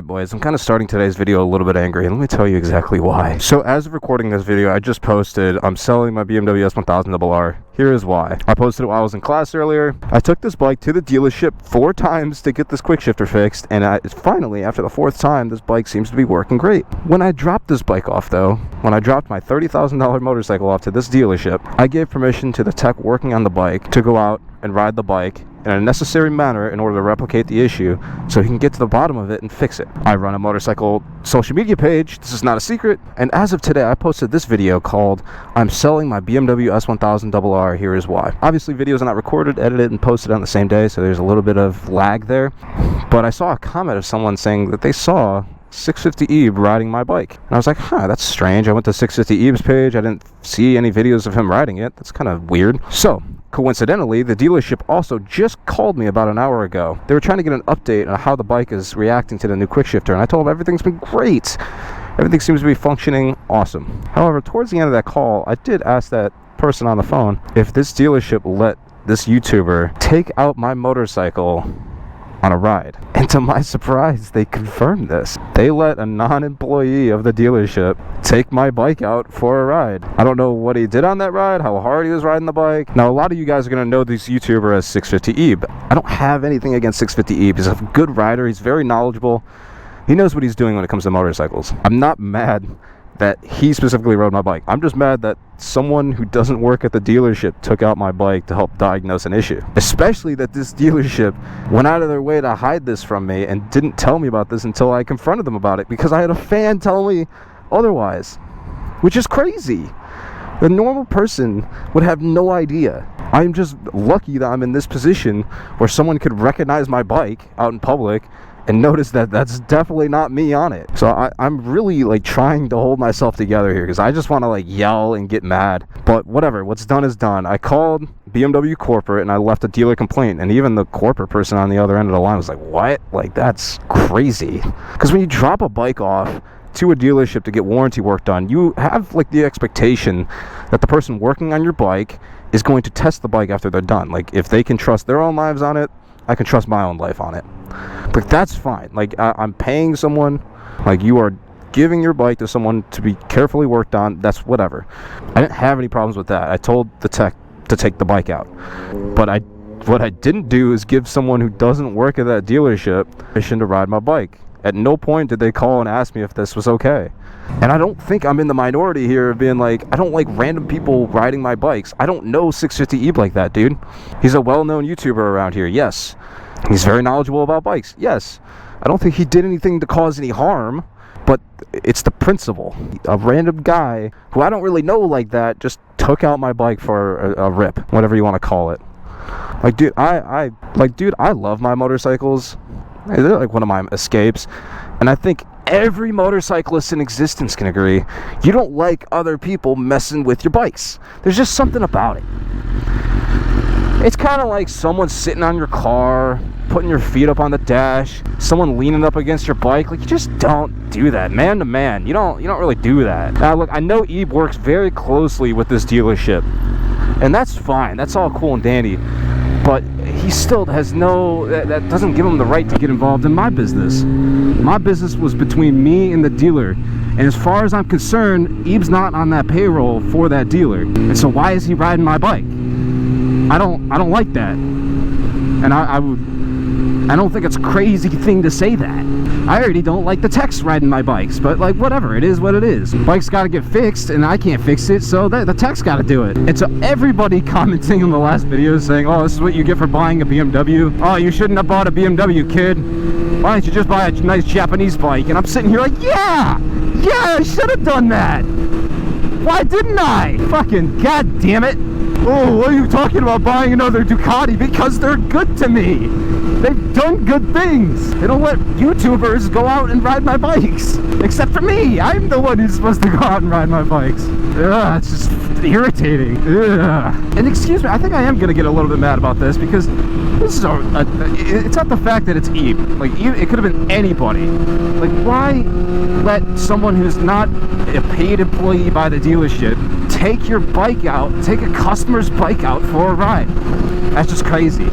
Alright boys, I'm kind of starting today's video a little bit angry, and let me tell you exactly why. So as of recording this video, I just posted, I'm selling my BMW S1000RR. Here is why. I posted it while I was in class earlier. I took this bike to the dealership 4 times to get this quick shifter fixed, and finally, after the 4th time, this bike seems to be working great. When I dropped this bike off though, when I dropped my $30,000 motorcycle off to this dealership, I gave permission to the tech working on the bike to go out and ride the bike in a necessary manner in order to replicate the issue so he can get to the bottom of it and fix it. I run a motorcycle social media page, this is not a secret, and as of today I posted this video called I'm selling my BMW S1000RR, here is why. Obviously videos are not recorded, edited, and posted on the same day, so there's a little bit of lag there, but I saw a comment of someone saying that they saw 650 Ebe riding my bike, and I was like, huh, that's strange. I went to 650 Ebe's page, I didn't see any videos of him riding it. That's kind of weird. So coincidentally, the dealership also just called me about an hour ago. They were trying to get an update on how the bike is reacting to the new quick shifter, and I told them everything's been great. Everything seems to be functioning awesome. However, towards the end of that call, I did ask that person on the phone if this dealership let this YouTuber take out my motorcycle on a ride, and to my surprise they confirmed this. They let a non-employee of the dealership take my bike out for a ride. I don't know what he did on that ride, how hard he was riding the bike. Now a lot of you guys are going to know this YouTuber as 650 Ebe. I don't have anything against 650 Ebe. He's a good rider, he's very knowledgeable, he knows what he's doing when it comes to motorcycles. I'm not mad that he specifically rode my bike. I'm just mad that someone who doesn't work at the dealership took out my bike to help diagnose an issue. Especially that this dealership went out of their way to hide this from me and didn't tell me about this until I confronted them about it, because I had a fan tell me otherwise, which is crazy. The normal person would have no idea. I'm just lucky that I'm in this position where someone could recognize my bike out in public and notice that that's definitely not me on it. So I'm really like trying to hold myself together here, because I just want to like yell and get mad, but whatever, what's done is done. I called BMW corporate and I left a dealer complaint, and even the corporate person on the other end of the line was like, what? Like, that's crazy. Because when you drop a bike off to a dealership to get warranty work done, you have like the expectation that the person working on your bike is going to test the bike after they're done. Like, if they can trust their own lives on it, I can trust my own life on it. But that's fine. Like, I'm paying someone, like, you are giving your bike to someone to be carefully worked on. That's whatever. I didn't have any problems with that. I told the tech to take the bike out, but what I didn't do is give someone who doesn't work at that dealership permission to ride my bike. At no point did they call and ask me if this was okay. And I don't think I'm in the minority here of being like, I don't like random people riding my bikes. I don't know 650 Ebe like that, dude. He's a well-known YouTuber around here, yes. He's very knowledgeable about bikes, yes. I don't think he did anything to cause any harm, but it's the principle. A random guy who I don't really know like that just took out my bike for a rip, whatever you want to call it. Like, dude, I love my motorcycles. They're like one of my escapes, and I think every motorcyclist in existence can agree, you don't like other people messing with your bikes. There's just something about it. It's kind of like someone sitting on your car, putting your feet up on the dash, someone leaning up against your bike. Like, you just don't do that, man to man. You don't really do that. Now look, I know Ebe works very closely with this dealership, and that's fine, that's all cool and dandy, but he still has no, that doesn't give him the right to get involved in my business. My business was between me and the dealer, and as far as I'm concerned, Ebe's not on that payroll for that dealer, and so why is he riding my bike? I don't like that, and I don't think it's a crazy thing to say that. I already don't like the techs riding my bikes, but like, whatever, it is what it is. Bike's gotta get fixed, and I can't fix it, so the tech's gotta do it. And so everybody commenting in the last video saying, oh, this is what you get for buying a BMW. Oh, you shouldn't have bought a BMW, kid. Why don't you just buy a nice Japanese bike? And I'm sitting here like, yeah, I should have done that. Why didn't I? Fucking god damn it. Oh, what are you talking about buying another Ducati? Because they're good to me. They've done good things. They don't let YouTubers go out and ride my bikes. Except for me. I'm the one who's supposed to go out and ride my bikes. Ugh, it's just irritating. Ugh. And excuse me, I think I am going to get a little bit mad about this, because this is it's not the fact that it's Ebe. Like, it could have been anybody. Like, why let someone who's not a paid employee by the dealership take your bike out, take a customer's bike out for a ride? That's just crazy.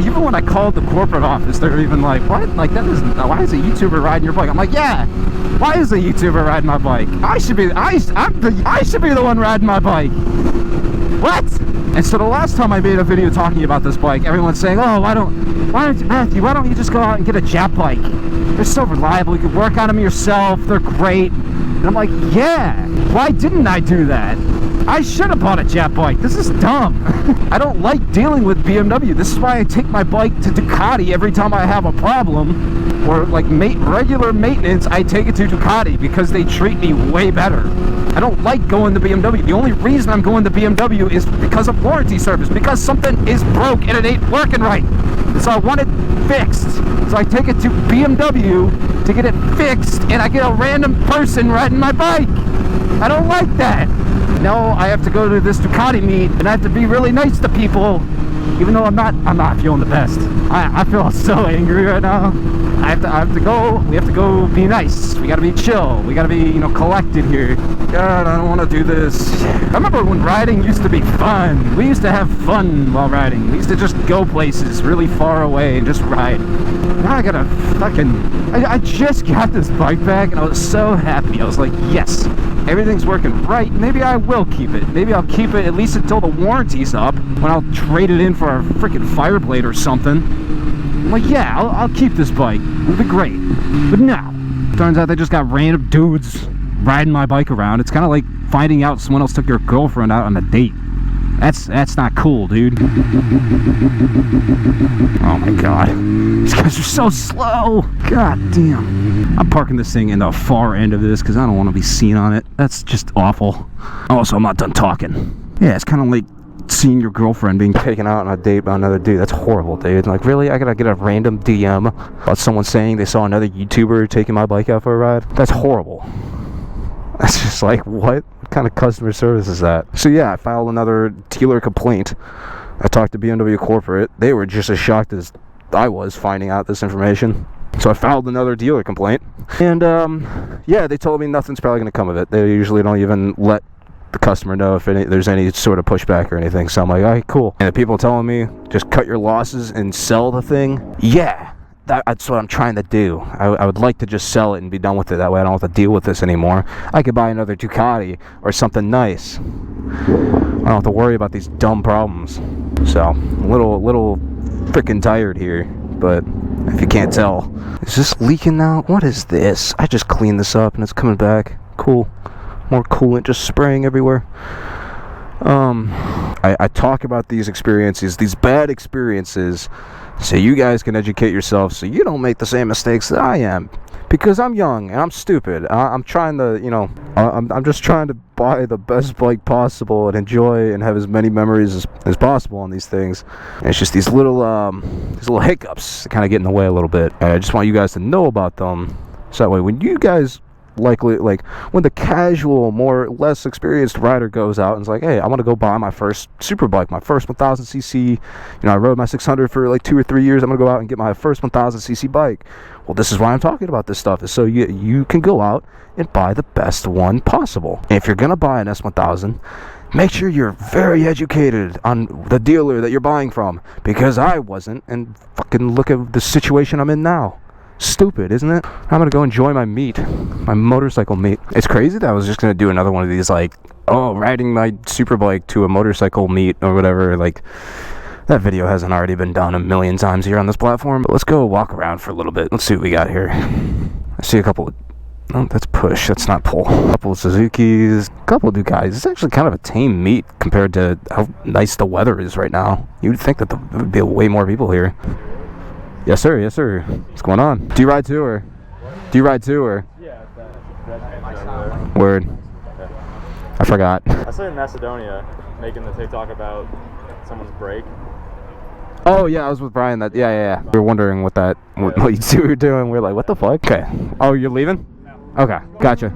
even when I called the corporate office, they were even like, what? Like, that is, why is a YouTuber riding your bike? I'm like, yeah, why is a YouTuber riding my bike? I should be the one riding my bike. What? And so the last time I made a video talking about this bike, everyone's saying, oh, why don't you just go out and get a Jap bike? They're so reliable, you can work on them yourself, they're great. And I'm like, yeah, why didn't I do that? I should have bought a Jap bike. This is dumb. I don't like dealing with BMW. This is why I take my bike to Ducati every time I have a problem, or like regular maintenance. I take it to Ducati because they treat me way better. I don't like going to BMW. The only reason I'm going to BMW is because of warranty service, because something is broke and it ain't working right. So I want it fixed. So I take it to BMW to get it fixed, and I get a random person riding my bike. I don't like that. No, I have to go to this Ducati meet, and I have to be really nice to people, even though I'm not feeling the best. I feel so angry right now. I have to go. We have to go be nice. We gotta be chill. We gotta be, you know, collected here. God, I don't want to do this. I remember when riding used to be fun. We used to have fun while riding. We used to just go places really far away and just ride. Now I gotta fucking... I just got this bike back, and I was so happy. I was like, yes, everything's working right. Maybe I will keep it. Maybe I'll keep it at least until the warranty's up, when I'll trade it in for a freaking Fireblade or something. I'm like, yeah, I'll keep this bike. It'll be great. But no. Turns out they just got random dudes riding my bike around. It's kind of like finding out someone else took your girlfriend out on a date. That's not cool, dude. Oh my god. These guys are so slow. God damn. I'm parking this thing in the far end of this because I don't want to be seen on it. That's just awful. Also, I'm not done talking. Yeah, it's kind of like seeing your girlfriend being taken out on a date by another dude. That's horrible, dude. Like, really? I gotta get a random DM about someone saying they saw another YouTuber taking my bike out for a ride? That's horrible. That's just like, what kind of customer service is that? So yeah, I filed another dealer complaint. I talked to BMW corporate. They were just as shocked as I was finding out this information. So I filed another dealer complaint. And yeah, they told me nothing's probably gonna come of it. They usually don't even let the customer know if there's any sort of pushback or anything. So I'm like, all right, cool. And the people telling me, just cut your losses and sell the thing. Yeah, that's what I'm trying to do. I would like to just sell it and be done with it. That way I don't have to deal with this anymore. I could buy another Ducati or something nice. I don't have to worry about these dumb problems. So, a little freaking tired here. But if you can't tell, is this leaking now? What is this? I just cleaned this up and it's coming back. Cool. More coolant just spraying everywhere. I talk about these experiences, these bad experiences, so you guys can educate yourself so you don't make the same mistakes that I am. Because I'm young and I'm stupid. I'm trying to, you know, I'm just trying to buy the best bike possible and enjoy and have as many memories as possible on these things. And it's just these little hiccups that kind of get in the way a little bit. And I just want you guys to know about them, so that way when you guys likely, like, when the casual, more or less experienced rider goes out and is like, hey, I want to go buy my first super bike, my first 1000cc, you know, I rode my 600 for like 2 or 3 years, I'm gonna go out and get my first 1000cc bike. Well, this is why I'm talking about this stuff, is so you can go out and buy the best one possible. And if you're gonna buy an S1000, make sure you're very educated on the dealer that you're buying from, because I wasn't, and fucking look at the situation I'm in now. Stupid, isn't it? I'm gonna go enjoy my meet, my motorcycle meet. It's crazy that I was just gonna do another one of these, like, oh, riding my super bike to a motorcycle meet or whatever. Like, that video hasn't already been done a million times here on this platform. But let's go walk around for a little bit. Let's see what we got here. I see a couple of, oh, that's push, that's not pull. A couple of Suzukis, a couple of Ducatis. It's actually kind of a tame meet compared to how nice the weather is right now. You'd think that there would be way more people here. Yes, sir. Yes, sir. What's going on? Do you ride too, or? What? Do you ride too, or? Yeah. Word. Okay. I forgot. I saw you in Macedonia making the TikTok about someone's brake. Oh yeah, I was with Brian. Yeah. We were wondering what you two were doing. We were like, what the fuck? Okay. Oh, you're leaving? No. Okay, gotcha.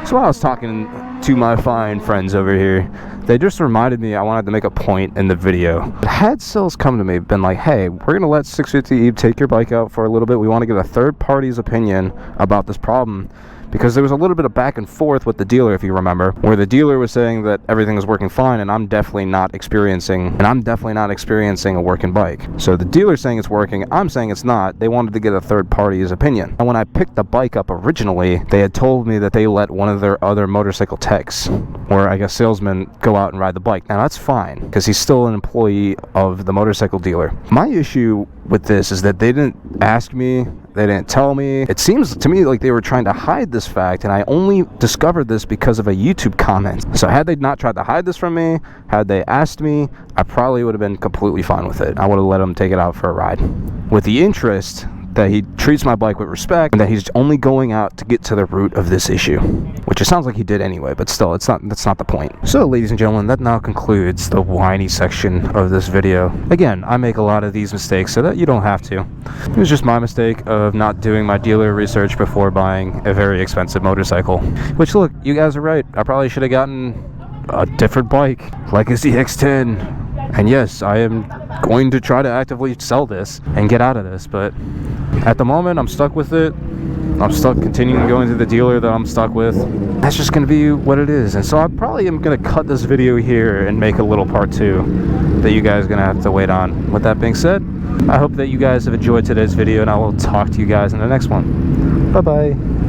So I was talking to my fine friends over here, they just reminded me I wanted to make a point in the video. Had sales come to me, been like, hey, we're gonna let 650 Eve take your bike out for a little bit. We want to get a third party's opinion about this problem. Because there was a little bit of back and forth with the dealer, if you remember, where the dealer was saying that everything is working fine, and I'm definitely not experiencing a working bike. So the dealer's saying it's working, I'm saying it's not. They wanted to get a third party's opinion. And when I picked the bike up originally, they had told me that they let one of their other motorcycle techs, or I guess salesmen, go out and ride the bike. Now that's fine, because he's still an employee of the motorcycle dealer. My issue with this is that they didn't ask me, they didn't tell me. It seems to me like they were trying to hide this fact, and I only discovered this because of a YouTube comment. So had they not tried to hide this from me, had they asked me, I probably would have been completely fine with it. I would have let them take it out for a ride. With the interest that he treats my bike with respect, and that he's only going out to get to the root of this issue, which it sounds like he did anyway, but still, that's not the point. So ladies and gentlemen, that now concludes the whiny section of this video. Again, I make a lot of these mistakes so that you don't have to. It was just my mistake of not doing my dealer research before buying a very expensive motorcycle, which, look, you guys are right, I probably should have gotten a different bike, like a ZX-10. And yes, I am going to try to actively sell this and get out of this, but at the moment, I'm stuck with it. I'm stuck continuing going to the dealer that I'm stuck with. That's just going to be what it is. And so I probably am going to cut this video here and make a little part 2 that you guys are going to have to wait on. With that being said, I hope that you guys have enjoyed today's video, and I will talk to you guys in the next one. Bye-bye.